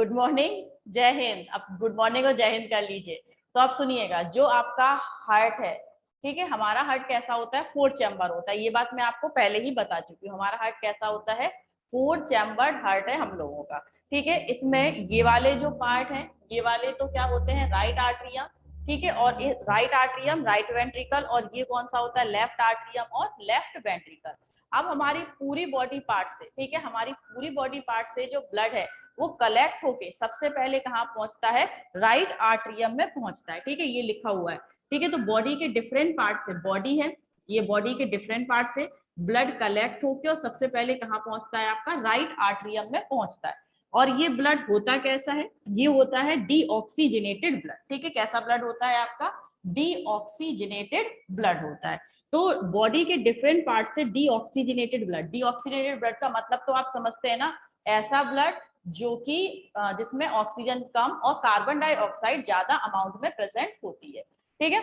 Good morning, जय हिंद। अब good morning और जय हिंद कर लीजिए। तो आप सुनिएगा, जो आपका हार्ट है, ठीक है, हमारा हार्ट कैसा होता है, 4 चैम्बर होता है। ये बात मैं आपको पहले ही बता चुकी हूँ। हमारा हार्ट कैसा होता है, 4 चैम्बर्ड हार्ट है हम लोगों का। ठीक है, इसमें ये वाले जो पार्ट हैं, ये वाले तो क्या होते हैं, राइट आर्टरियम। ठीक है, और राइट आर्टरियम, राइट वेंट्रिकल, और ये कौन सा होता है, लेफ्ट आर्टरियम और लेफ्ट वेंट्रिकल। अब हमारी पूरी बॉडी पार्ट से, ठीक है, हमारी पूरी बॉडी पार्ट से जो ब्लड है वो कलेक्ट होके सबसे पहले कहाँ पहुंचता है, राइट आर्टरियम में पहुंचता है। ठीक है, ये लिखा हुआ है। ठीक है, तो बॉडी के डिफरेंट पार्ट से, बॉडी है ये, बॉडी के डिफरेंट पार्ट से ब्लड कलेक्ट होके और सबसे पहले कहाँ पहुंचता है, आपका राइट आर्टरियम में पहुंचता है। और ये ब्लड होता कैसा है, ये होता है डीऑक्सीजनेटेड ब्लड। ठीक है, कैसा ब्लड होता है आपका, डीऑक्सीजनेटेड ब्लड होता है। तो बॉडी के डिफरेंट पार्ट से डीऑक्सीजनेटेड ब्लड, डीऑक्सीजनेटेड ब्लड का मतलब तो आप समझते हैं ना, ऐसा ब्लड जो कि जिसमें ऑक्सीजन कम और कार्बन डाइऑक्साइड ज्यादा अमाउंट में प्रेजेंट होती है। ठीक है,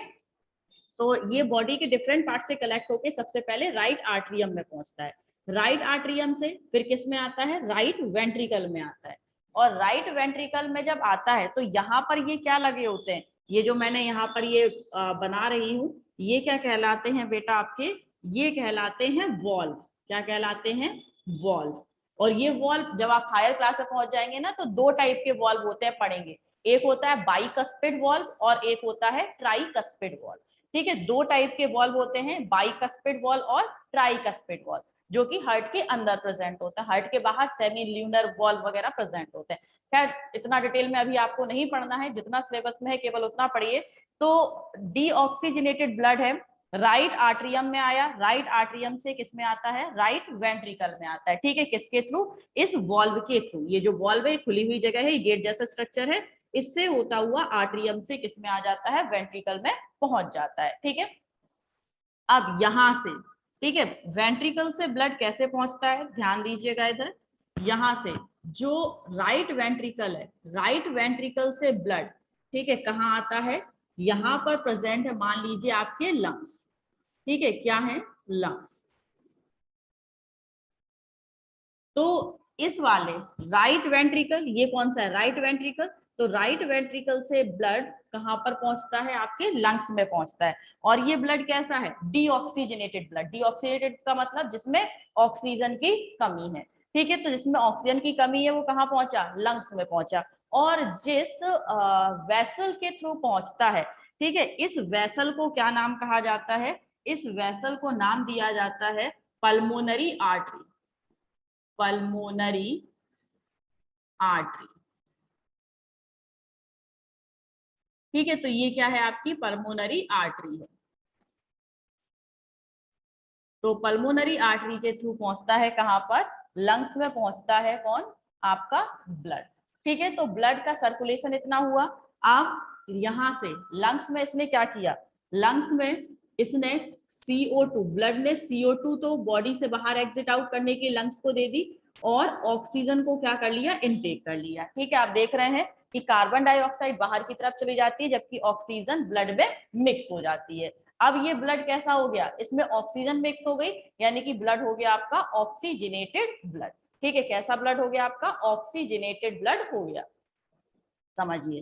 तो ये बॉडी के डिफरेंट पार्ट से कलेक्ट होके सबसे पहले राइट आर्टरियम में पहुंचता है। राइट आर्टरियम से फिर किस में आता है, राइट वेंट्रिकल में आता है। और राइट वेंट्रिकल में जब आता है तो यहाँ पर ये क्या लगे होते हैं, ये जो मैंने यहाँ पर ये बना रही हूँ, ये क्या कहलाते हैं बेटा आपके, ये कहलाते हैं वॉल्व। क्या कहलाते हैं, वॉल्व। और ये वॉल्व जब आप हायर क्लास में पहुंच जाएंगे ना, तो 2 टाइप के वॉल्व होते हैं, पढ़ेंगे। एक होता है बाइकस्पिड वॉल्व और एक होता है ट्राइकस्पिड वॉल्व। ठीक है, 2 टाइप के वॉल्व होते हैं, बाइकस्पिड वॉल्व और ट्राइकस्पिड वॉल्व, जो कि हार्ट के अंदर प्रेजेंट होता है। हार्ट के बाहर सेमी ल्यूनर वॉल्व वगैरह प्रेजेंट होते हैं। खैर, इतना डिटेल में अभी आपको नहीं पढ़ना है, जितना सिलेबस में है केवल उतना पढ़िए। तो डीऑक्सीजनेटेड ब्लड है, राइट आर्टरियम में आया, राइट आर्टरियम से किस में आता है, राइट वेंट्रिकल में आता है। ठीक है, किसके थ्रू, इस वॉल्व के थ्रू। ये जो वॉल्व है, खुली हुई जगह है, गेट जैसा स्ट्रक्चर है, इससे होता हुआ आर्टरियम से किस में आ जाता है, वेंट्रिकल में पहुंच जाता है। ठीक है, अब यहां से, ठीक है, वेंट्रिकल से ब्लड कैसे पहुंचता है, ध्यान दीजिएगा इधर। यहां से जो राइट वेंट्रिकल है, राइट वेंट्रिकल से ब्लड, ठीक है, कहाँ आता है, यहां पर प्रेजेंट है, मान लीजिए आपके लंग्स। ठीक है, क्या है, लंग्स। तो इस वाले राइट वेंट्रिकल, ये कौन सा है, राइट वेंट्रिकल। तो राइट वेंट्रिकल से ब्लड कहां पर पहुंचता है, आपके लंग्स में पहुंचता है। और ये ब्लड कैसा है, डीऑक्सीजनेटेड ब्लड। डीऑक्सीजनेटेड का मतलब जिसमें ऑक्सीजन की कमी है। ठीक है, तो जिसमें ऑक्सीजन की कमी है वो कहाँ पहुंचा, लंग्स में पहुंचा। और जिस वेसल के थ्रू पहुंचता है, ठीक है, इस वेसल को क्या नाम कहा जाता है, इस वेसल को नाम दिया जाता है पल्मोनरी आर्टरी। Pulmonary artery. ठीक है, तो ये क्या है, आपकी पल्मोनरी आर्टरी है। तो पल्मोनरी आर्टरी के थ्रू पहुंचता है कहां पर, लंग्स में पहुंचता है कौन, आपका ब्लड। ठीक है, तो ब्लड का सर्कुलेशन इतना हुआ। आप यहां से लंग्स में इसने क्या किया, लंग्स में इसने CO2, ब्लड ने CO2 तो बॉडी से बाहर एग्जिट आउट करने की लंग्स को दे दी, और ऑक्सीजन को क्या कर लिया, इनटेक कर लिया। ठीक है, आप देख रहे हैं कि कार्बन डाइऑक्साइड बाहर की तरफ चली जाती है, जबकि ऑक्सीजन ब्लड में मिक्स हो जाती है। अब ये ब्लड कैसा हो गया, इसमें ऑक्सीजन मिक्स हो गई, यानी कि ब्लड हो गया आपका ऑक्सीजनेटेड ब्लड। ठीक है, कैसा ब्लड हो गया आपका, ऑक्सीजनेटेड ब्लड हो गया, समझिए।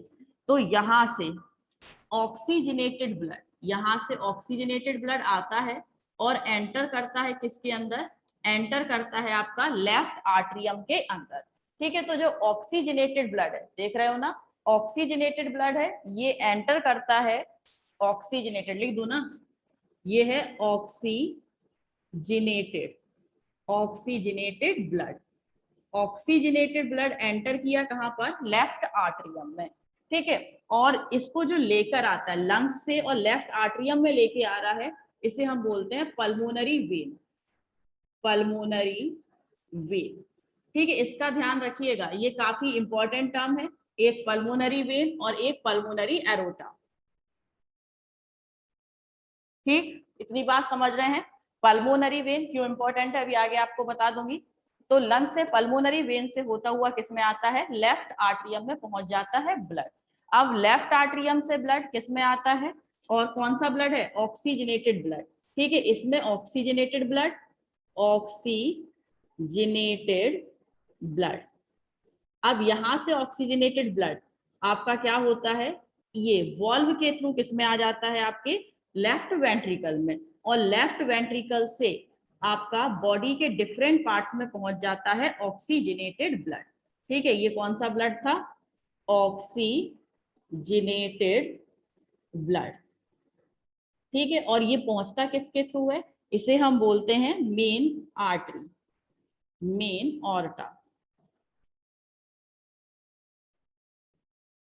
तो यहां से ऑक्सीजनेटेड ब्लड, यहां से ऑक्सीजनेटेड ब्लड आता है और एंटर करता है किसके अंदर, एंटर करता है आपका लेफ्ट आर्टरियम के अंदर। ठीक है, तो जो ऑक्सीजनेटेड ब्लड है, देख रहे हो ना, ऑक्सीजनेटेड ब्लड है, ये एंटर करता है, ऑक्सीजनेटेड लिख दो ना, ये है oxygenated, oxygenated blood. Oxygenated blood enter किया कहां पर, लेफ्ट आर्टरियम में। ठीक है, और इसको जो लेकर आता है लंग्स से और लेफ्ट आर्टरियम में लेके आ रहा है, इसे हम बोलते हैं पल्मोनरी वेन। Pulmonary vein. ठीक है, इसका ध्यान रखिएगा, ये काफी इंपॉर्टेंट टर्म है, एक पल्मोनरी वेन और एक पल्मोनरी एरोटा। ठीक, इतनी बात समझ रहे हैं। पल्मोनरी वेन क्यों इंपॉर्टेंट है अभी आगे आपको बता दूंगी। तो लंग से पल्मोनरी वेन से होता हुआ किस में आता है, लेफ्ट आर्टरियम में पहुंच जाता है ब्लड। अब लेफ्ट आर्टरियम से ब्लड किस में आता है, और कौन सा ब्लड है, ऑक्सीजनेटेड ब्लड। ठीक है, इसमें ऑक्सीजनेटेड ब्लड, ऑक्सीजनेटेड ब्लड। अब यहाँ से ऑक्सीजनेटेड ब्लड आपका क्या होता है, ये वॉल्व के थ्रू किस में आ जाता है, आपके लेफ्ट वेंट्रिकल में, और लेफ्ट वेंट्रिकल से आपका बॉडी के डिफरेंट पार्ट्स में पहुंच जाता है ऑक्सीजनेटेड ब्लड। ठीक है, ये कौन सा ब्लड था, ऑक्सीजनेटेड ब्लड। ठीक है, और ये पहुंचता किसके थ्रू है, इसे हम बोलते हैं मेन आर्टरी, मेन ऑर्टा।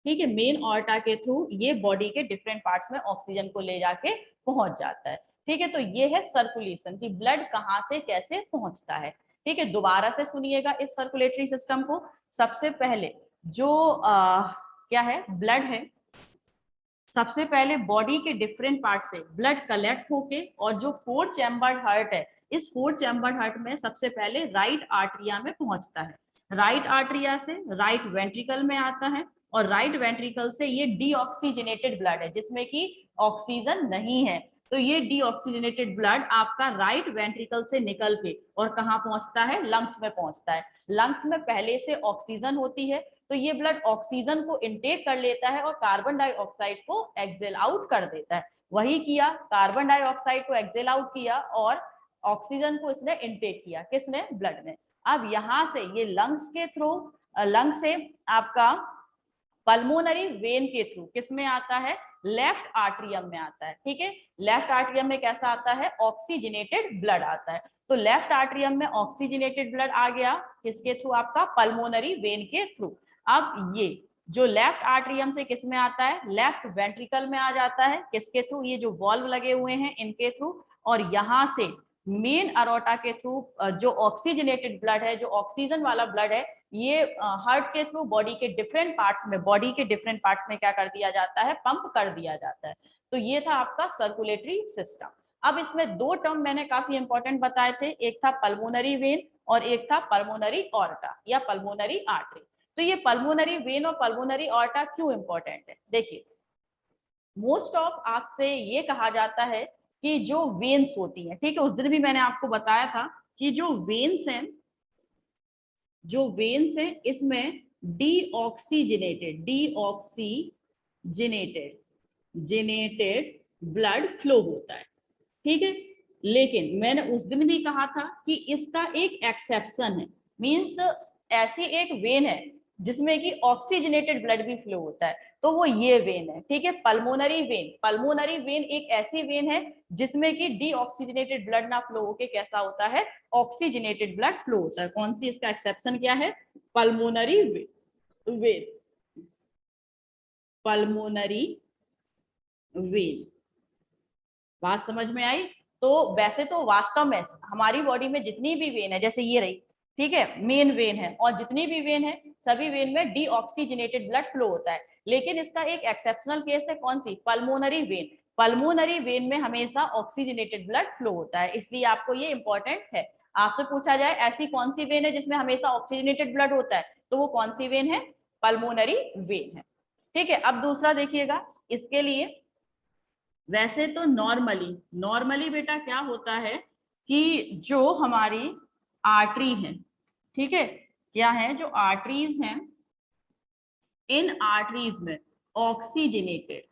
ठीक है, मेन ऑर्टा के थ्रू ये बॉडी के डिफरेंट पार्ट्स में ऑक्सीजन को ले जाके पहुंच जाता है। ठीक है, तो ये है सर्कुलेशन की ब्लड कहाँ से कैसे पहुंचता है। ठीक है, दोबारा से सुनिएगा इस सर्कुलेटरी सिस्टम को। सबसे पहले जो क्या है, ब्लड है, सबसे पहले बॉडी के डिफरेंट पार्ट से ब्लड कलेक्ट होके, और जो 4 चैम्बर्ड हार्ट है, इस 4 चैम्बर्ड हार्ट में सबसे पहले राइट आर्टरिया में पहुंचता है, राइट आर्टरिया से राइट वेंट्रिकल में आता है, और राइट वेंट्रिकल से ये डीऑक्सीजनेटेड ब्लड है जिसमें कि ऑक्सीजन नहीं है, तो ये डीऑक्सीजनेटेड ब्लड आपका राइट वेंट्रिकल से निकल के और कहाँ पहुंचता है, लंग्स में पहुंचता है। लंग्स में पहले से ऑक्सीजन होती है, तो ये ब्लड ऑक्सीजन को इनटेक कर लेता है और कार्बन डाइऑक्साइड को एक्सेल आउट कर देता है। वही किया, कार्बन डाइऑक्साइड को एक्सेल आउट किया और ऑक्सीजन को इसने इनटेक किया, किसने, ब्लड ने। अब यहाँ से ये लंग्स के थ्रू, लंग से आपका पल्मोनरी वेन के थ्रू किस में आता है, लेफ्ट आर्टरियम में आता है। ठीक है, लेफ्ट आर्टरियम में कैसा आता है, ऑक्सीजनेटेड ब्लड आता है। तो लेफ्ट आर्टरियम में ऑक्सीजनेटेड ब्लड आ गया, किसके थ्रू, आपका पल्मोनरी वेन के थ्रू। अब ये जो लेफ्ट आर्टरियम से किस में आता है, लेफ्ट वेंट्रिकल में आ जाता है, किसके थ्रू, ये जो वॉल्व लगे हुए हैं इनके थ्रू, और यहाँ से मेन अरोटा के थ्रू जो ऑक्सीजनेटेड ब्लड है, जो ऑक्सीजन वाला ब्लड है, ये हार्ट के थ्रू बॉडी के डिफरेंट पार्ट्स में, बॉडी के डिफरेंट पार्ट्स में क्या कर दिया जाता है, पंप कर दिया जाता है। तो ये था आपका सर्कुलेटरी सिस्टम। अब इसमें दो टर्म मैंने काफी इंपॉर्टेंट बताए थे, एक था पल्मोनरी वेन और एक था पल्मोनरी ऑर्टा या पल्मोनरी आर्टरी। तो ये पल्मोनरी वेन और पल्मोनरी ऑर्टा क्यों इंपॉर्टेंट है, देखिए, मोस्ट ऑफ आपसे ये कहा जाता है कि जो वेन्स होती हैं, ठीक है, उस दिन भी मैंने आपको बताया था कि जो वेन्स हैं, जो वेन्स है इसमें डीऑक्सीजनेटेड ब्लड फ्लो होता है। ठीक है, लेकिन मैंने उस दिन भी कहा था कि इसका एक एक्सेप्शन है, मींस ऐसी एक वेन है जिसमें कि ऑक्सीजनेटेड ब्लड भी फ्लो होता है, तो वो ये वेन है। ठीक है, पल्मोनरी वेन, पल्मोनरी वेन एक ऐसी वेन है जिसमें कि डीऑक्सीजनेटेड ब्लड ना फ्लो होके कैसा होता है, ऑक्सीजनेटेड ब्लड फ्लो होता है। कौन सी, इसका एक्सेप्शन क्या है, पल्मोनरी वेन, पल्मोनरी वेन। बात समझ में आई। तो वैसे तो वास्तव में हमारी बॉडी में जितनी भी वेन है, जैसे ये रही, ठीक है, मेन वेन है, और जितनी भी वेन है सभी वेन में डीऑक्सीजनेटेड ब्लड फ्लो होता है, लेकिन इसका एक एक्सेप्शनल केस है, कौन सी, पल्मोनरी वेन। पल्मोनरी वेन में हमेशा ऑक्सीजनेटेड ब्लड फ्लो होता है, इसलिए आपको ये इंपॉर्टेंट है। आपसे पूछा जाए ऐसी कौन सी वेन है जिसमें हमेशा ऑक्सीजनेटेड ब्लड होता है, तो वो कौन सी वेन है, पल्मोनरी वेन है। ठीक है, अब दूसरा देखिएगा, इसके लिए वैसे तो नॉर्मली बेटा क्या होता है कि जो हमारी आर्टरी है, ठीक है, क्या है, जो आर्टरीज हैं, इन आर्टरीज में ऑक्सीजनेटेड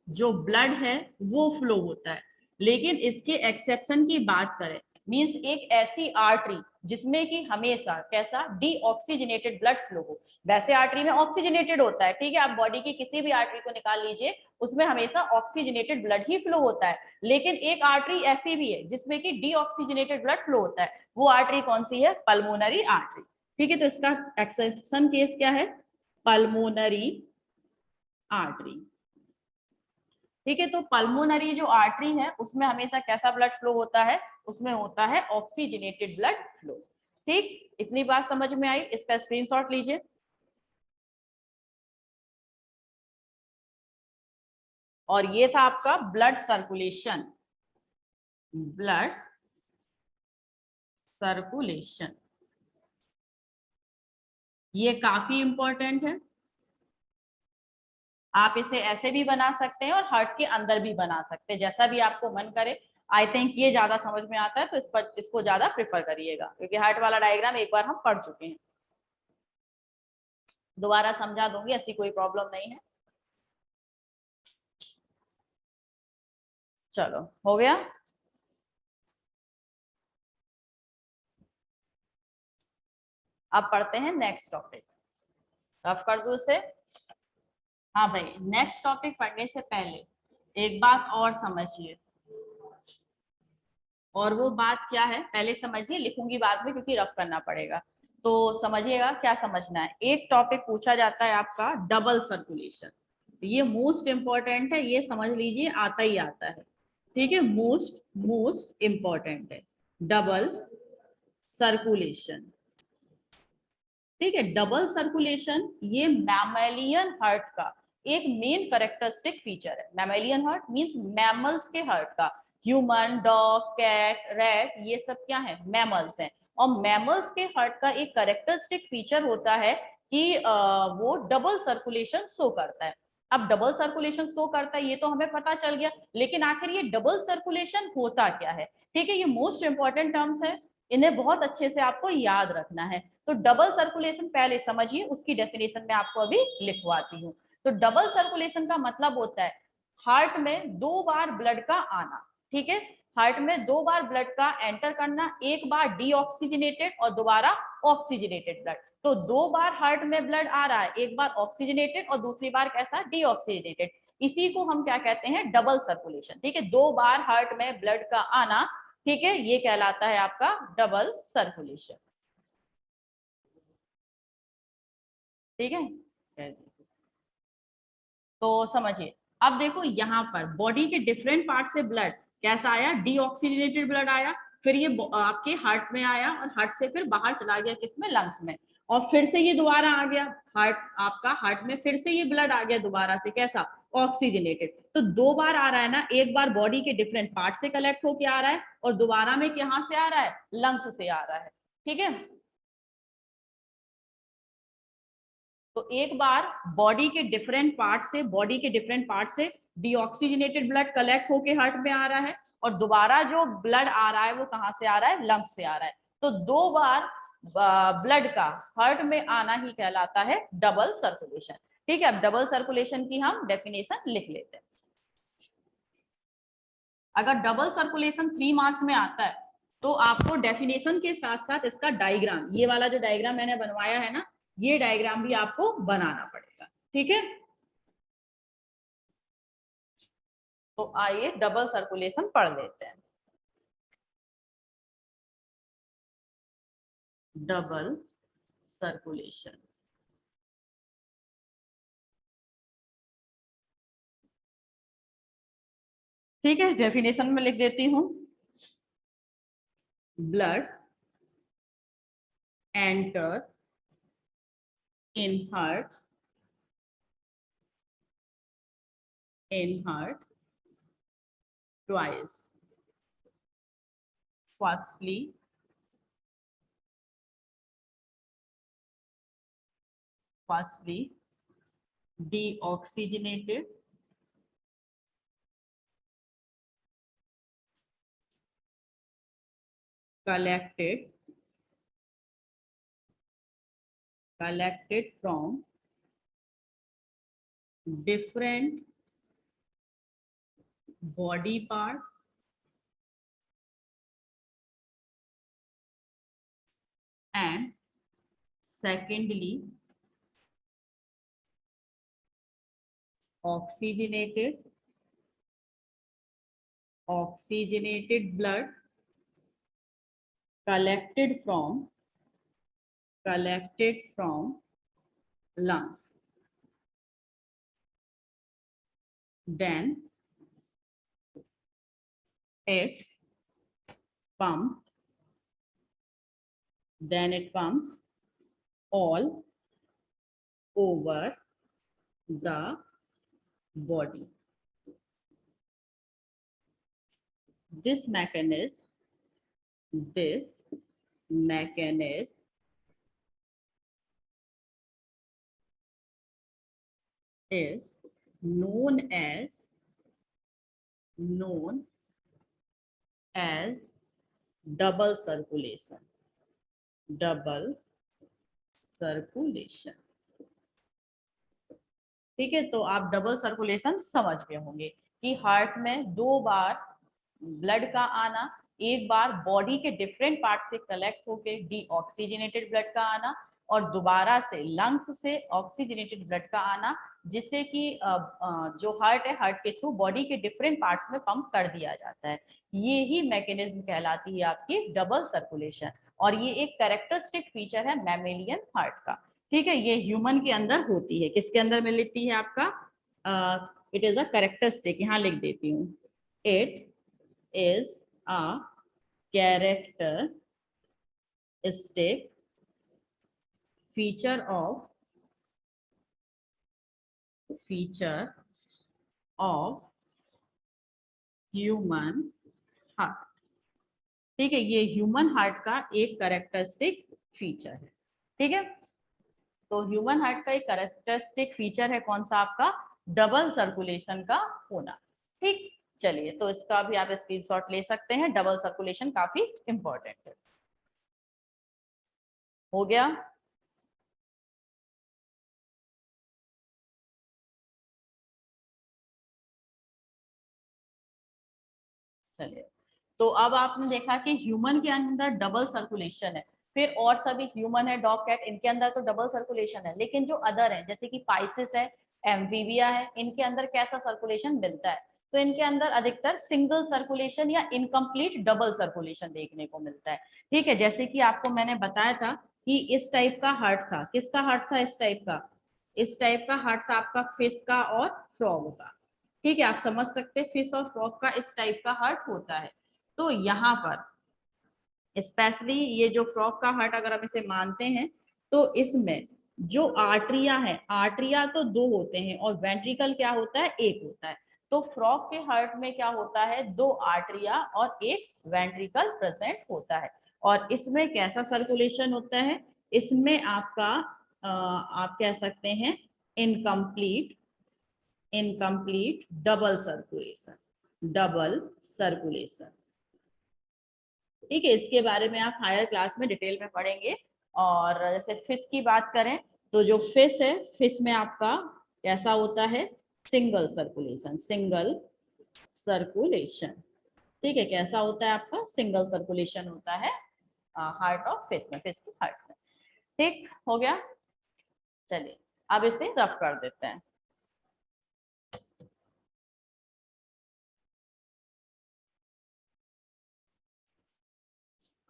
जो ब्लड है वो फ्लो होता है। लेकिन इसके एक्सेप्शन की बात करें, मींस एक ऐसी आर्टरी जिसमें कि हमेशा कैसा, डीऑक्सीजनेटेड ब्लड फ्लो हो। वैसे आर्टरी में ऑक्सीजनेटेड होता है, ठीक है, आप बॉडी की किसी भी आर्टरी को निकाल लीजिए, उसमें हमेशा ऑक्सीजनेटेड ब्लड ही फ्लो होता है। लेकिन एक आर्टरी ऐसी भी है जिसमें कि डीऑक्सीजनेटेड ब्लड फ्लो होता है, वो आर्टरी कौन सी है, पल्मोनरी आर्टरी। ठीक है, तो इसका एक्सेप्शन केस क्या है, पल्मोनरी आर्टरी। ठीक है, तो पल्मोनरी जो आर्टरी है उसमें हमेशा कैसा ब्लड फ्लो होता है, उसमें होता है ऑक्सीजनेटेड ब्लड फ्लो। ठीक, इतनी बात समझ में आई, इसका स्क्रीनशॉट लीजिए। और ये था आपका ब्लड सर्कुलेशन, ब्लड सर्कुलेशन, ये काफी इंपॉर्टेंट है। आप इसे ऐसे भी बना सकते हैं और हार्ट के अंदर भी बना सकते हैं, जैसा भी आपको मन करे आई थिंक ये ज्यादा समझ में आता है, तो इसको ज्यादा प्रेफर करिएगा, क्योंकि हार्ट वाला डायग्राम एक बार हम पढ़ चुके हैं। दोबारा समझा दूंगी, ऐसी कोई प्रॉब्लम नहीं है। चलो, हो गया। अब पढ़ते हैं नेक्स्ट टॉपिक। रफ कर दू इसे। हाँ भाई, नेक्स्ट टॉपिक पढ़ने से पहले एक बात और समझिए, और वो बात क्या है पहले समझिए, लिखूंगी बाद में क्योंकि रफ करना पड़ेगा। तो समझिएगा क्या समझना है। एक टॉपिक पूछा जाता है आपका डबल सर्कुलेशन, ये मोस्ट इंपॉर्टेंट है, ये समझ लीजिए आता ही आता है। ठीक है, मोस्ट मोस्ट इंपॉर्टेंट है डबल सर्कुलेशन। ठीक है, डबल सर्कुलेशन ये मैमेलियन हार्ट का एक मेन करेक्टरिस्टिक फीचर है। मैमेलियन हार्ट मींस मैमल्स के हार्ट का। ह्यूमन, डॉग, कैट, रैट, ये सब क्या है, मैमल्स हैं। और मैमल्स के हार्ट का एक करेक्टरिस्टिक फीचर होता है कि वो डबल सर्कुलेशन शो करता है। अब डबल सर्कुलेशन शो करता है ये तो हमें पता चल गया, लेकिन आखिर ये डबल सर्कुलेशन होता क्या है। ठीक है, ये मोस्ट इंपॉर्टेंट टर्म्स है, इन्हें बहुत अच्छे से आपको याद रखना है। तो डबल सर्कुलेशन पहले समझिए, उसकी डेफिनेशन मैं आपको अभी लिखवाती हूँ। तो डबल सर्कुलेशन का मतलब होता है हार्ट में दो बार ब्लड का आना। ठीक है, हार्ट में दो बार ब्लड का एंटर करना, एक बार डीऑक्सीजनेटेड और दोबारा ऑक्सीजनेटेड ब्लड। तो दो बार हार्ट में ब्लड आ रहा है, एक बार ऑक्सीजनेटेड और दूसरी बार कैसा, डीऑक्सीजनेटेड। इसी को हम क्या कहते हैं, डबल सर्कुलेशन। ठीक है, दो बार हार्ट में ब्लड का आना, ठीक है, ये कहलाता है आपका डबल सर्कुलेशन। ठीक है, तो समझिए। अब देखो यहाँ पर बॉडी के डिफरेंट पार्ट से ब्लड कैसा आया, डीऑक्सीजनेटेड ब्लड आया, फिर ये आपके हार्ट में आया और हार्ट से फिर बाहर चला गया किसमें, लंग्स में, और फिर से ये दोबारा आ गया हार्ट, आपका हार्ट में फिर से ये ब्लड आ गया दोबारा से कैसा, ऑक्सीजनेटेड। तो दो बार आ रहा है ना, एक बार बॉडी के डिफरेंट पार्ट से कलेक्ट होके आ रहा है और दोबारा में कहाँ से आ रहा है, लंग्स से आ रहा है। ठीक है, तो एक बार बॉडी के डिफरेंट पार्ट से डीऑक्सीजनेटेड ब्लड कलेक्ट होके हार्ट में आ रहा है, और दोबारा जो ब्लड आ रहा है वो कहां से आ रहा है, लंग्स से आ रहा है। तो दो बार ब्लड का हार्ट में आना ही कहलाता है डबल सर्कुलेशन। ठीक है, अब डबल सर्कुलेशन की हम डेफिनेशन लिख लेते हैं। अगर डबल सर्कुलेशन 3 मार्क्स में आता है तो आपको डेफिनेशन के साथ साथ इसका डायग्राम, ये वाला जो डायग्राम मैंने बनवाया है ना, ये डायग्राम भी आपको बनाना पड़ेगा। ठीक है, तो आइए डबल सर्कुलेशन पढ़ लेते हैं। डबल सर्कुलेशन, ठीक है, डेफिनेशन में लिख देती हूं। Blood enter in heart twice. Firstly deoxygenated, collected from different body part and secondly oxygenated blood collected from lungs, then it pumped it pumps all over the body. This mechanism is known as as double circulation, double circulation. ठीक है, तो आप double circulation समझ गए होंगे कि heart में दो बार ब्लड का आना, एक बार बॉडी के डिफरेंट पार्ट से कलेक्ट होके डीऑक्सीजनेटेड ब्लड का आना, और दोबारा से लंग्स से ऑक्सीजनेटेड ब्लड का आना, जिससे कि जो हार्ट है, हार्ट के थ्रू बॉडी के डिफरेंट पार्ट्स में पंप कर दिया जाता है। ये ही मैकेनिज्म कहलाती है आपकी डबल सर्कुलेशन, और ये एक कैरेक्टरिस्टिक फीचर है मैमेलियन हार्ट का। ठीक है, ये ह्यूमन के अंदर होती है। किसके अंदर मिलती है आपका? इट इज अ कैरेक्टरिस्टिक, यहाँ लिख देती हूँ, it is a characteristic feature of human heart। ठीक है, ये ह्यूमन हार्ट का एक कैरेक्टरिस्टिक फीचर है। ठीक है, तो ह्यूमन हार्ट का एक कैरेक्टरिस्टिक फीचर है कौन सा आपका? डबल सर्कुलेशन का होना। ठीक, चलिए, तो इसका भी आप स्क्रीनशॉट ले सकते हैं। डबल सर्कुलेशन काफी इंपॉर्टेंट है। हो गया? चलिए, तो अब आपने देखा कि ह्यूमन के अंदर डबल सर्कुलेशन है। फिर और सभी ह्यूमन है, डॉग, कैट, इनके अंदर तो डबल सर्कुलेशन है, लेकिन जो अदर है जैसे कि पाइसिस है, एम्फीबिया है, इनके अंदर कैसा सर्कुलेशन मिलता है? तो इनके अंदर अधिकतर सिंगल सर्कुलेशन या इनकम्प्लीट डबल सर्कुलेशन देखने को मिलता है। ठीक है, जैसे कि आपको मैंने बताया था कि इस टाइप का हार्ट था। किसका हार्ट था इस टाइप का? इस टाइप का हार्ट था आपका फिश का और फ्रॉग का। ठीक है, आप समझ सकते हैं फिश और फ्रॉग का इस टाइप का हार्ट होता है। तो यहाँ पर स्पेशली ये जो फ्रॉग का हार्ट अगर हम इसे मानते हैं, तो इसमें जो आर्टरिया है, आर्टरिया तो दो होते हैं और वेंट्रिकल क्या होता है? एक होता है। तो फ्रॉग के हार्ट में क्या होता है? दो आर्टरिया और एक वेंट्रिकल प्रेजेंट होता है। और इसमें कैसा सर्कुलेशन होता है? इसमें आपका आप कह सकते हैं incomplete, incomplete double circulation, double circulation. ठीक है, इसके बारे में आप हायर क्लास में डिटेल में पढ़ेंगे। और जैसे फिश की बात करें, तो जो फिश है, फिश में आपका कैसा होता है? Single circulation, single circulation. ठीक है, कैसा होता है आपका? सिंगल सर्कुलेशन होता है हार्ट ऑफ फिश में, फिश की हार्ट में। ठीक हो गया? चलिए, अब इसे रफ कर देते हैं।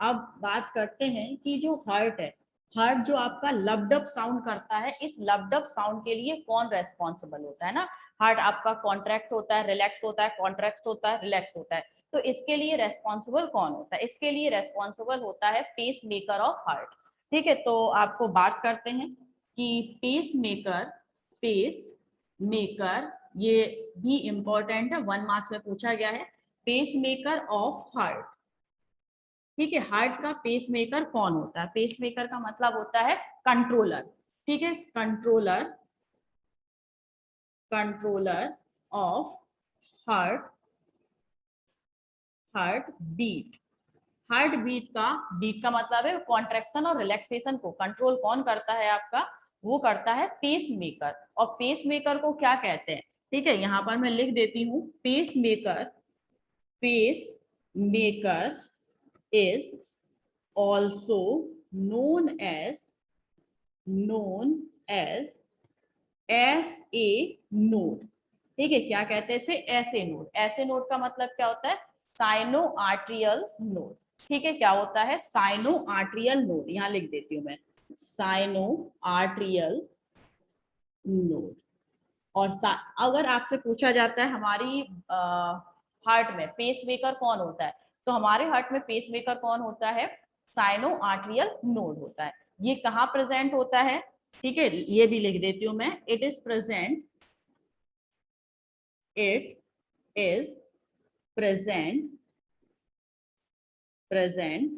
अब बात करते हैं कि जो हार्ट है, हार्ट जो आपका लब्ड साउंड करता है, इस लब्ड साउंड के लिए कौन रेस्पॉन्सिबल होता है? ना, हार्ट आपका कॉन्ट्रैक्ट होता है, रिलैक्स होता है, कॉन्ट्रैक्ट होता है, रिलैक्स होता है। तो इसके लिए रेस्पॉन्सिबल कौन होता है? इसके लिए रेस्पॉन्सिबल होता है पेस मेकर ऑफ हार्ट। ठीक है, तो आपको बात करते हैं कि पेस मेकर, पेस मेकर, ये भी इंपॉर्टेंट है, 1 मार्क्स में पूछा गया है। Pacemaker of heart. ठीक है, हार्ट का पेस मेकर कौन होता है? पेस मेकर का मतलब होता है कंट्रोलर। ठीक है, controller, controller of heart, heartbeat. Heartbeat का मतलब है कॉन्ट्रेक्शन और रिलैक्सेशन को कंट्रोल कौन करता है आपका? वो करता है पेस मेकर। और पेस मेकर को क्या कहते हैं? ठीक है, यहां पर मैं लिख देती हूँ, pacemaker, pacemaker is also known as, known as S A node. ठीक है, क्या कहते हैं इसे? ऐसे नोड। ऐसे नोड का मतलब क्या होता है? Sinoatrial node. ठीक है, क्या होता है? Sinoatrial node. यहां लिख देती हूं मैं, साइनो आर्ट्रियल नोड। और अगर आपसे पूछा जाता है हमारी हार्ट में पेस मेकर कौन होता है, तो हमारे हार्ट में पेस मेकर कौन होता है? साइनो आर्ट्रियल नोड होता है। ये कहाँ प्रेजेंट होता है? ठीक है, ये भी लिख देती हूँ मैं, it is present, it is present, present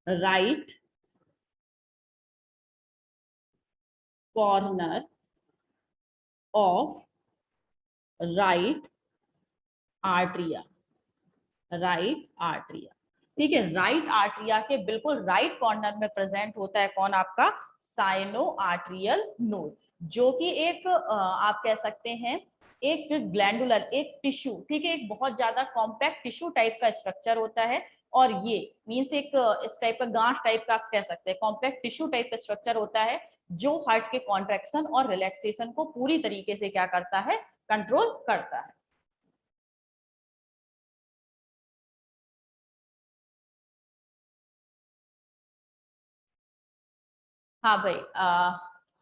right corner of right arteria। Right arteria. ठीक है, राइट आर्टरिया के बिल्कुल राइट कॉर्नर में प्रेजेंट होता है कौन, आपका साइनो आर्टरियल नोड, जो कि एक आप कह सकते हैं एक ग्लैंडुलर, एक टिश्यू, ठीक है, एक बहुत ज्यादा कॉम्पैक्ट टिश्यू टाइप का स्ट्रक्चर होता है। और ये मीन्स एक इस टाइप का गांठ टाइप का आप कह सकते हैं, कॉम्पैक्ट टिश्यू टाइप का स्ट्रक्चर होता है, जो हार्ट के कॉन्ट्रैक्शन और रिलैक्सेशन को पूरी तरीके से क्या करता है, कंट्रोल करता है। हाँ भाई,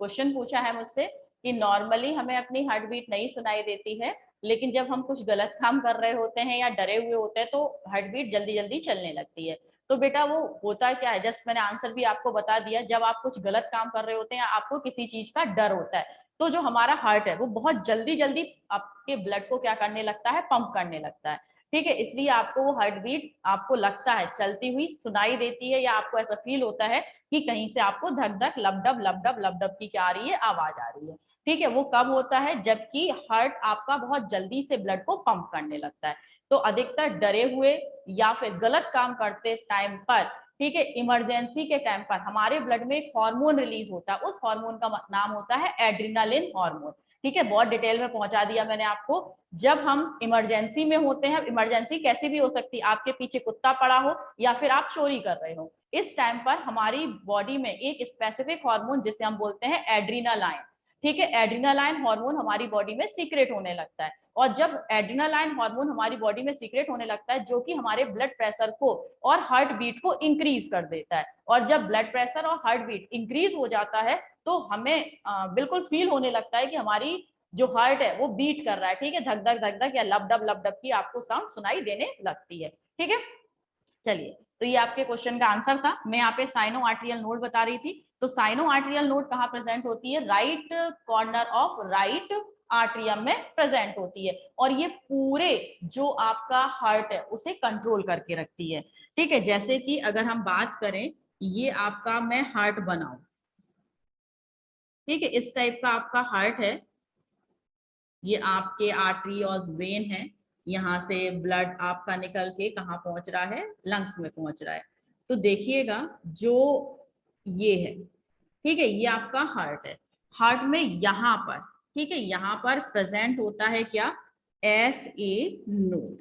क्वेश्चन पूछा है मुझसे कि नॉर्मली हमें अपनी हार्ट बीट नहीं सुनाई देती है, लेकिन जब हम कुछ गलत काम कर रहे होते हैं या डरे हुए होते हैं तो हार्ट बीट जल्दी जल्दी चलने लगती है। तो बेटा वो होता क्या है, जस्ट मैंने आंसर भी आपको बता दिया, जब आप कुछ गलत काम कर रहे होते हैं या आपको किसी चीज का डर होता है, तो जो हमारा हार्ट है वो बहुत जल्दी जल्दी आपके ब्लड को क्या करने लगता है, पंप करने लगता है। ठीक है, इसलिए आपको वो हार्ट बीट आपको लगता है चलती हुई सुनाई देती है, या आपको ऐसा फील होता है कि कहीं से आपको धक धक लबडब लबडब लबडब की क्या आ रही है, आवाज आ रही है। ठीक है, वो कब होता है, जबकि हार्ट आपका बहुत जल्दी से ब्लड को पंप करने लगता है। तो अधिकतर डरे हुए या फिर गलत काम करते टाइम पर, ठीक है, इमरजेंसी के टाइम पर हमारे ब्लड में एक हार्मोन रिलीज होता है, उस हार्मोन का नाम होता है एड्रिनालिन हार्मोन। ठीक है, बहुत डिटेल में पहुंचा दिया मैंने आपको। जब हम इमरजेंसी में होते हैं, इमरजेंसी कैसी भी हो सकती है, आपके पीछे कुत्ता पड़ा हो या फिर आप चोरी कर रहे हो, इस टाइम पर हमारी बॉडी में एक स्पेसिफिक हार्मोन जिसे हम बोलते हैं एड्रीनालाइन, ठीक है, एड्रीनालाइन हार्मोन हमारी बॉडी में सीक्रेट होने लगता है। और जब एड्रीनालाइन हार्मोन हमारी बॉडी में सीक्रेट होने लगता है, जो कि हमारे ब्लड प्रेशर को और हार्ट बीट को इंक्रीज कर देता है, और जब ब्लड प्रेशर और हार्ट बीट इंक्रीज हो जाता है तो हमें बिल्कुल फील होने लगता है कि हमारी जो हार्ट है वो बीट कर रहा है। ठीक है, धक धक धक धक या लब डब की आपको साउंड सुनाई देने लगती है। ठीक है, चलिए, तो ये आपके क्वेश्चन का आंसर था। मैं यहाँ पे साइनो आर्टरियल नोड बता रही थी। तो साइनो आर्टरियल नोड कहाँ प्रेजेंट होती है, right corner of right atrium में प्रेजेंट होती है, और ये पूरे जो आपका हार्ट है उसे कंट्रोल करके रखती है। ठीक है, जैसे कि अगर हम बात करें, ये आपका मैं हार्ट बनाऊं, ठीक है, इस टाइप का आपका हार्ट है, ये आपके आर्टरी और वेन है, यहाँ से ब्लड आपका निकल के कहाँ पहुंच रहा है, लंग्स में पहुंच रहा है। तो देखिएगा जो ये है, ठीक है, ये आपका हार्ट है। हार्ट में यहाँ पर, ठीक है, यहाँ पर प्रेजेंट होता है क्या, एस ए नोड।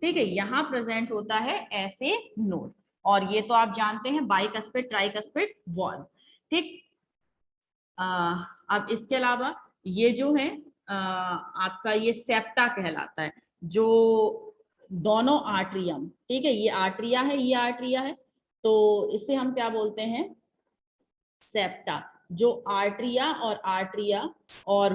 ठीक है, यहाँ प्रेजेंट होता है एस ए नोड, और ये तो आप जानते हैं बाइकस्पिड ट्राइकस्पिड वॉल्व। ठीक, अब इसके अलावा ये जो है आपका ये सेप्टा कहलाता है, जो दोनों आर्टरियम, ठीक है, ये आर्टरिया है, ये आर्टरिया है, तो इसे हम क्या बोलते हैं, सेप्टा। जो आर्टरिया और आर्टरिया और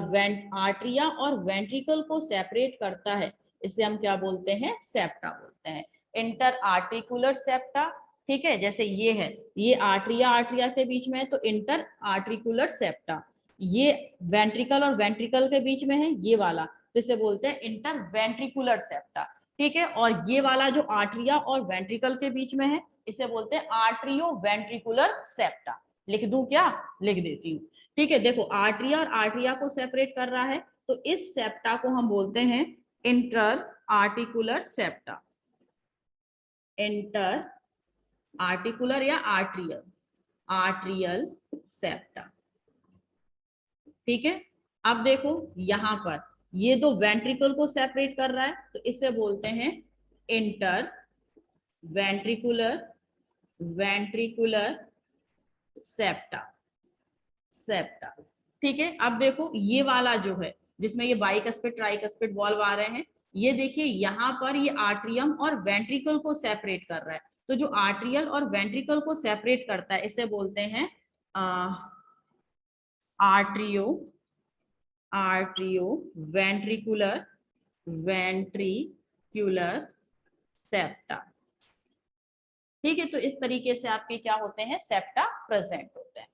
आर्टरिया और वेंट्रिकल को सेपरेट करता है, इसे हम क्या बोलते हैं, सेप्टा बोलते हैं, इंटर आर्टिकुलर सेप्टा। ठीक है, जैसे ये है, ये आर्टरिया आर्टरिया के बीच में है तो इंटर आर्टिकुलर सेप्टा, ये वेंट्रिकल और वेंट्रिकल के बीच में है ये वाला, तो इसे बोलते हैं इंटर वेंट्रिकुलर सेप्टा। ठीक है, और ये वाला जो आर्टरिया और वेंट्रिकल के बीच में है, इसे बोलते हैं आर्टरियो वेंट्रिकुलर सेप्टा। लिख दूं क्या, लिख देती हूँ। ठीक है, देखो आर्टरिया और आर्टरिया को सेपरेट कर रहा है, तो इस सेप्टा को हम बोलते हैं inter articular septa, inter articular या आर्टरियल, आर्टरियल सेप्टा। ठीक है, अब देखो यहां पर ये दो वेंट्रिकल को सेपरेट कर रहा है, तो इसे बोलते हैं inter ventricular, ventricular septa, septa. ठीक है, अब देखो ये वाला जो है जिसमें ये बाइकस्पिड ट्राइकस्पिड वॉल्व आ रहे हैं, ये देखिए यहाँ पर ये आर्ट्रियम और वेंट्रिकल को सेपरेट कर रहा है, तो जो आर्ट्रियल और वेंट्रिकल को सेपरेट करता है इसे बोलते हैं atrio, atrio ventricular, ventricular septa. ठीक है, तो इस तरीके से आपके क्या होते हैं, सेप्टा प्रेजेंट होते हैं।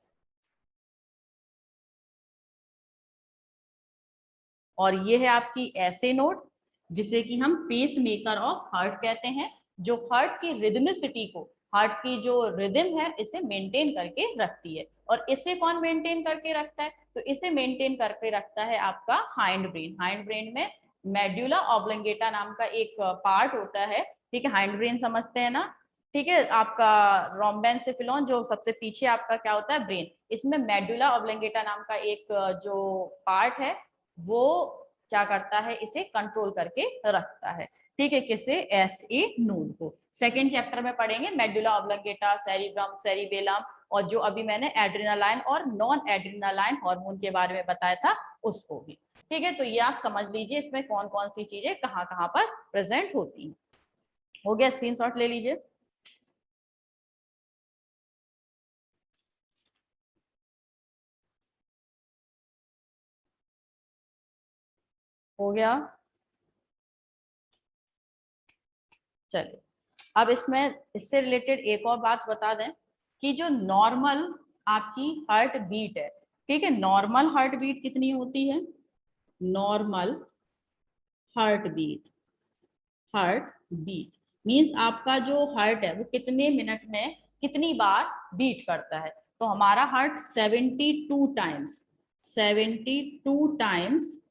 और ये है आपकी ऐसे नोड, जिसे कि हम पेस मेकर ऑफ हार्ट कहते हैं, जो हार्ट की रिदमिसिटी को, हार्ट की जो रिदम है इसे मेंटेन करके रखती है। और इसे कौन मेंटेन करके रखता है, तो इसे मेंटेन करके रखता है आपका हाइंड ब्रेन। हाइंड ब्रेन में मेड्यूला ऑब्लंगेटा नाम का एक पार्ट होता है, ठीक है, हाइंड ब्रेन समझते हैं ना, ठीक है। आपका रोम्बेनसेफेलॉन जो सबसे पीछे आपका क्या होता है, ब्रेन, इसमें मेडुला ऑब्लिंगेटा नाम का एक जो पार्ट है वो क्या करता है, इसे कंट्रोल करके रखता है, ठीक है, किसे, एसए नोड को। सेकेंड चैप्टर में पढ़ेंगे मेडुला ऑब्लिंगेटा, सेरिब्रम, सेरिबेलम, और जो अभी मैंने एड्रेनालाइन और नॉन एड्रेनालाइन हार्मोन के बारे में बताया था उसको भी, ठीक है। तो ये आप समझ लीजिए इसमें कौन कौन सी चीजें कहाँ कहाँ पर प्रेजेंट होती हैं। हो गया, स्क्रीनशॉट ले लीजिए। हो गया, चलिए। अब इसमें इससे रिलेटेड एक और बात बता दें कि जो नॉर्मल आपकी हार्ट बीट है, ठीक है, नॉर्मल हार्ट बीट कितनी होती है, normal heartbeat, heartbeat means आपका जो हार्ट है वो कितने मिनट में कितनी बार बीट करता है। तो हमारा हार्ट 72 टाइम्स, 72 टाइम्स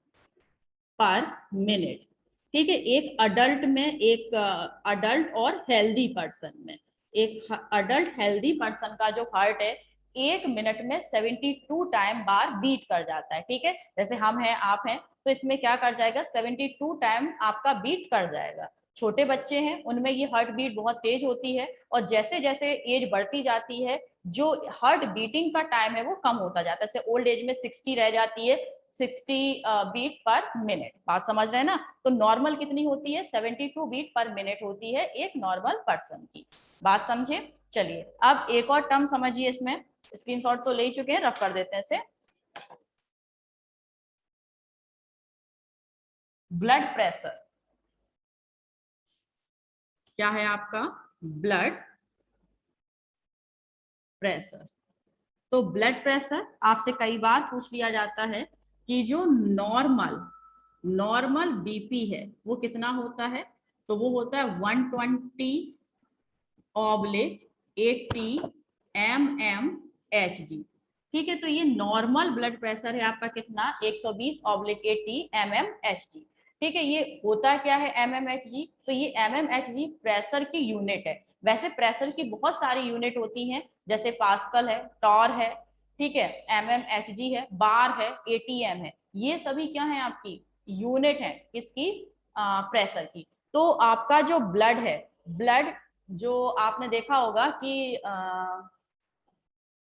पर मिनट, ठीक है। एक अडल्ट में, एक अडल्ट और हेल्दी पर्सन में, एक अडल्ट हेल्दी पर्सन का जो हार्ट है 1 मिनट में 72 टाइम बार बीट कर जाता है, ठीक है। जैसे हम हैं, आप हैं, तो इसमें क्या कर जाएगा, 72 टाइम आपका बीट कर जाएगा। छोटे बच्चे हैं उनमें ये हार्ट बीट बहुत तेज होती है, और जैसे जैसे एज बढ़ती जाती है जो हार्ट बीटिंग का टाइम है वो कम होता जाता है। जैसे ओल्ड एज में 60 रह जाती है, 60 बीट पर मिनट, बात समझ रहे हैं ना। तो नॉर्मल कितनी होती है, 72 बीट पर मिनट होती है एक नॉर्मल पर्सन की, बात समझे। चलिए अब एक और टर्म समझिए, इसमें स्क्रीनशॉट तो ले ही चुके हैं, रफ कर देते हैं इसे। ब्लड प्रेशर क्या है आपका, ब्लड प्रेशर। तो ब्लड प्रेशर आपसे कई बार पूछ लिया जाता है कि जो नॉर्मल नॉर्मल बीपी है वो कितना होता है, तो वो होता है 120/80 mmHg, ठीक है। तो ये नॉर्मल ब्लड प्रेशर है आपका कितना, 120/80 mmHg, ठीक है। ये होता क्या है mmHg, तो ये mmHg प्रेशर की यूनिट है। वैसे प्रेशर की बहुत सारी यूनिट होती हैं, जैसे पास्कल है, टॉर है, ठीक है, mmHg है, बार है, ATM है, ये सभी क्या है आपकी यूनिट है किसकी, प्रेशर की। तो आपका जो ब्लड है, ब्लड जो आपने देखा होगा कि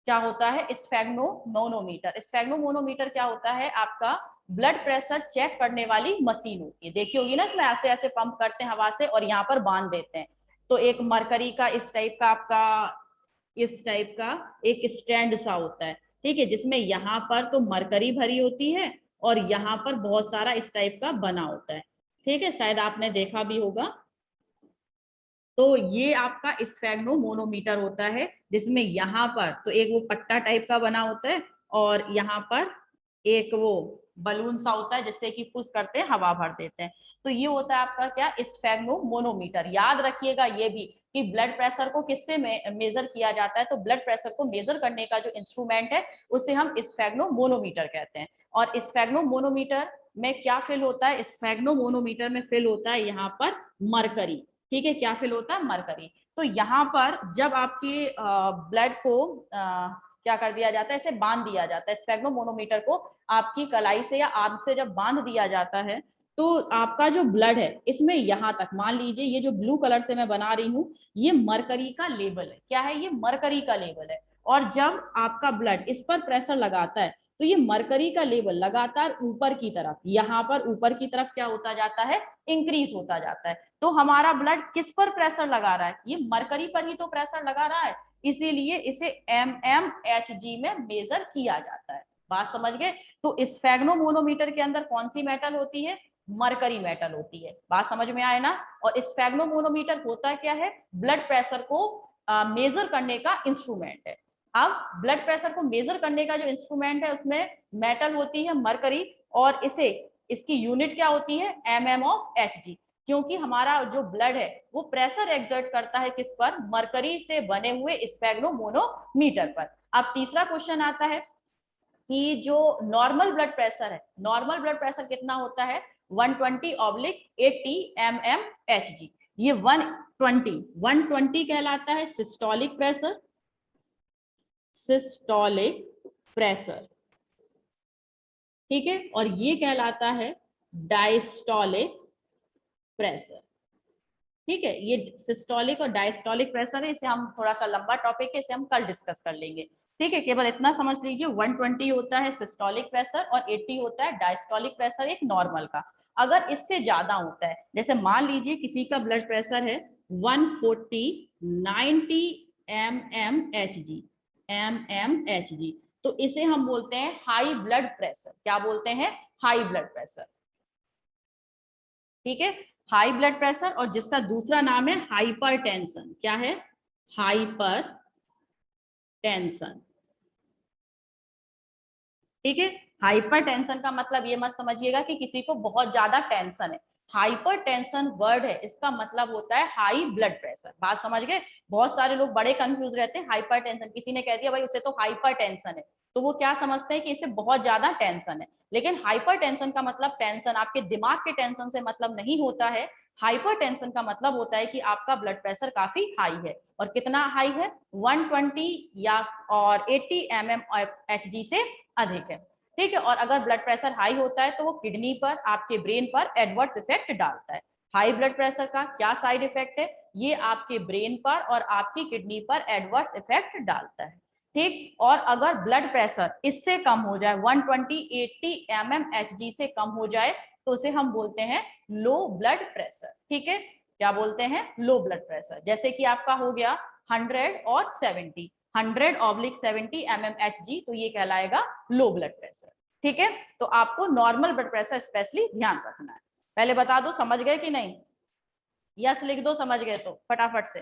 क्या होता है, स्फेग्नोमोनोमीटर। स्फेग्नोमोनोमीटर क्या होता है, आपका ब्लड प्रेशर चेक करने वाली मशीन होती है, देखी होगी ना, इसमें ऐसे ऐसे पंप करते हैं हवा से और यहाँ पर बांध देते हैं। तो एक मरकरी का इस टाइप का आपका, इस टाइप का एक स्टैंड सा होता है, ठीक है, जिसमें यहाँ पर तो मरकरी भरी होती है और यहाँ पर बहुत सारा इस टाइप का बना होता है, ठीक है, शायद आपने देखा भी होगा। तो ये आपका स्फेग्नोमोनोमीटर होता है, जिसमें यहाँ पर तो एक वो पट्टा टाइप का बना होता है और यहाँ पर एक वो बलून सा होता है जिससे कि पुश करते हैं, हवा भर देते हैं। तो ये होता है आपका क्या, स्फेग्नोमोनोमीटर। याद रखिएगा ये भी कि ब्लड प्रेशर को किससे मेजर किया जाता है, तो ब्लड प्रेशर को मेजर करने का जो इंस्ट्रूमेंट है उसे हम स्फेग्नोमोनोमीटर कहते हैं। और स्फेग्नोमोनोमीटर में क्या फिल होता है, स्फेग्नोमोनोमीटर में फिल होता है यहाँ पर मरकरी, ठीक है, क्या फिल होता है, मरकरी। तो यहाँ पर जब आपके ब्लड को क्या कर दिया जाता है, इसे बांध दिया जाता है, स्फेग्नोमोनोमीटर को आपकी कलाई से या आर्म से जब बांध दिया जाता है, तो आपका जो ब्लड है इसमें यहाँ तक, मान लीजिए ये जो ब्लू कलर से मैं बना रही हूँ ये मरकरी का लेवल है, क्या है, ये मरकरी का लेवल है। और जब आपका ब्लड इस पर प्रेशर लगाता है तो ये मरकरी का लेवल लगातार ऊपर की तरफ, यहाँ पर ऊपर की तरफ क्या होता जाता है, इंक्रीज होता जाता है। तो हमारा ब्लड किस पर प्रेशर लगा रहा है, ये मरकरी पर ही तो प्रेशर लगा रहा है, इसीलिए इसे mmHg में मेजर किया जाता है, बात समझ गए। तो स्फेग्नोमोनोमीटर के अंदर कौन सी मेटल होती है, मरकरी मेटल होती है, बात समझ में आए ना। और स्फेग्नोमोनोमीटर होता क्या है, ब्लड प्रेशर को मेजर करने का इंस्ट्रूमेंट है। अब ब्लड प्रेशर को मेजर करने का जो इंस्ट्रूमेंट है उसमें मेटल होती है मरकरी, और इसे, इसकी यूनिट क्या होती है, mmHg, क्योंकि हमारा जो ब्लड है वो प्रेशर एक्सर्ट करता है किस पर, मरकरी से बने हुए स्फेग्नोमोनोमीटर पर। अब तीसरा क्वेश्चन आता है कि जो नॉर्मल ब्लड प्रेशर है, नॉर्मल ब्लड प्रेशर कितना होता है, 120/80 mmHg। ये 120 कहलाता है सिस्टोलिक प्रेशर, सिस्टोलिक प्रेशर, ठीक है। और ये कहलाता है डायस्टोलिक प्रेशर, ठीक है। ये सिस्टोलिक और डायस्टोलिक प्रेशर है, इसे हम थोड़ा सा लंबा टॉपिक है, इसे हम कल डिस्कस कर लेंगे, ठीक है। केवल इतना समझ लीजिए 120 होता है सिस्टोलिक प्रेशर और 80 होता है डायस्टोलिक प्रेशर एक नॉर्मल का। अगर इससे ज्यादा होता है, जैसे मान लीजिए किसी का ब्लड प्रेशर है 140/90 mmHg, तो इसे हम बोलते हैं हाई ब्लड प्रेशर। क्या बोलते हैं? हाई ब्लड प्रेशर, ठीक है, हाई ब्लड प्रेशर। और जिसका दूसरा नाम है हाइपरटेंशन। क्या है? हाइपरटेंशन, ठीक है। हाइपरटेंशन का मतलब ये मत समझिएगा कि किसी को बहुत ज्यादा टेंशन है। हाइपरटेंशन वर्ड है, इसका मतलब होता है हाई ब्लड प्रेशर। बात समझ गए? बहुत सारे लोग बड़े कंफ्यूज रहते हैं। हाइपरटेंशन, किसी ने कह दिया भाई उसे तो हाइपरटेंशन है, तो वो क्या समझते हैं कि इसे बहुत ज्यादा टेंशन है। लेकिन हाइपरटेंशन का मतलब टेंशन, आपके दिमाग के टेंशन से मतलब नहीं होता है। हाइपरटेंशन का मतलब होता है कि आपका ब्लड प्रेशर काफी हाई है। और कितना हाई है? 120 या और 80 mmHg से अधिक है, ठीक है। और अगर ब्लड प्रेशर हाई होता है तो वो किडनी पर, आपके ब्रेन पर एडवर्स इफेक्ट डालता है। हाई ब्लड प्रेशर का क्या साइड इफेक्ट है? ये आपके ब्रेन पर और आपकी किडनी पर एडवर्स इफेक्ट डालता है, ठीक। और अगर ब्लड प्रेशर इससे कम हो जाए, 120/80 mmHg से कम हो जाए, तो उसे हम बोलते हैं लो ब्लड प्रेशर, ठीक है। क्या बोलते हैं? Low blood pressure. जैसे कि आपका हो गया 100 और 70, 100/70 mmHg, तो ये कहलाएगा लो ब्लड प्रेशर, ठीक है। तो आपको नॉर्मल ब्लड प्रेशर स्पेशली ध्यान रखना है। पहले बता दो समझ गए कि नहीं? यस लिख दो समझ गए तो फटाफट से।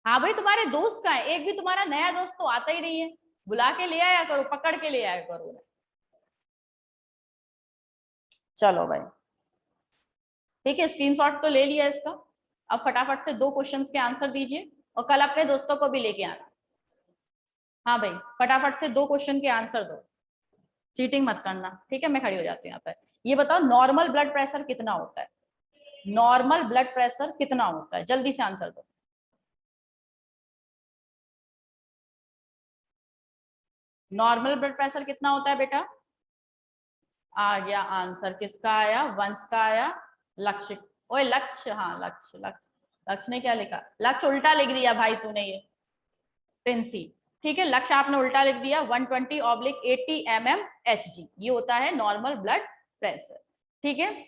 हाँ भाई, तुम्हारे दोस्त का है, एक भी तुम्हारा नया दोस्त तो आता ही नहीं है। बुला के ले आया करो, पकड़ के ले आया करो। चलो भाई, ठीक है, स्क्रीनशॉट तो ले लिया इसका। अब फटाफट से 2 क्वेश्चंस के आंसर दीजिए और कल अपने दोस्तों को भी लेके आना। हाँ भाई, फटाफट से 2 क्वेश्चन के आंसर दो, चीटिंग मत करना, ठीक है। मैं खड़ी हो जाती हूँ यहाँ पर। ये बताओ नॉर्मल ब्लड प्रेशर कितना होता है? नॉर्मल ब्लड प्रेशर कितना होता है? जल्दी से आंसर दो। नॉर्मल ब्लड प्रेशर कितना होता है बेटा? आ गया आंसर, किसका आया? वंश का आया। लक्ष्य, ओए लक्ष्य, हाँ लक्ष्य, लक्ष्य, लक्ष्य ने क्या लिखा? लक्ष्य उल्टा लिख दिया भाई तूने, ये प्रिंसी, ठीक है। लक्ष्य आपने उल्टा लिख दिया। 120/80 mmHg, ये होता है नॉर्मल ब्लड प्रेशर, ठीक है।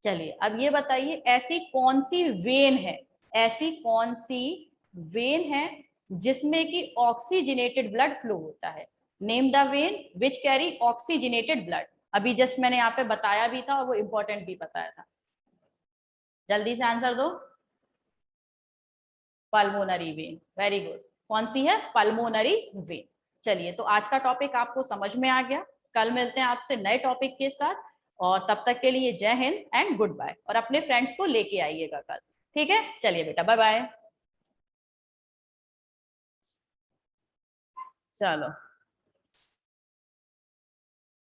चलिए अब ये बताइए, ऐसी कौन सी वेन है, ऐसी कौन सी वेन है जिसमें कि ऑक्सीजनेटेड ब्लड फ्लो होता है? Name the when which carry oxygenated blood. अभी जस्ट मैंने यहाँ पे बताया भी था और वो इंपॉर्टेंट भी बताया था। जल्दी से आंसर दो। Pulmonary vein, very good. कौन सी है? Pulmonary vein. चलिए, तो आज का टॉपिक आपको समझ में आ गया। कल मिलते हैं आपसे नए टॉपिक के साथ, और तब तक के लिए जय हिंद एंड गुड बाय। और अपने फ्रेंड्स को लेके आइएगा कल, ठीक है। चलिए बेटा, बाय बाय। चलो।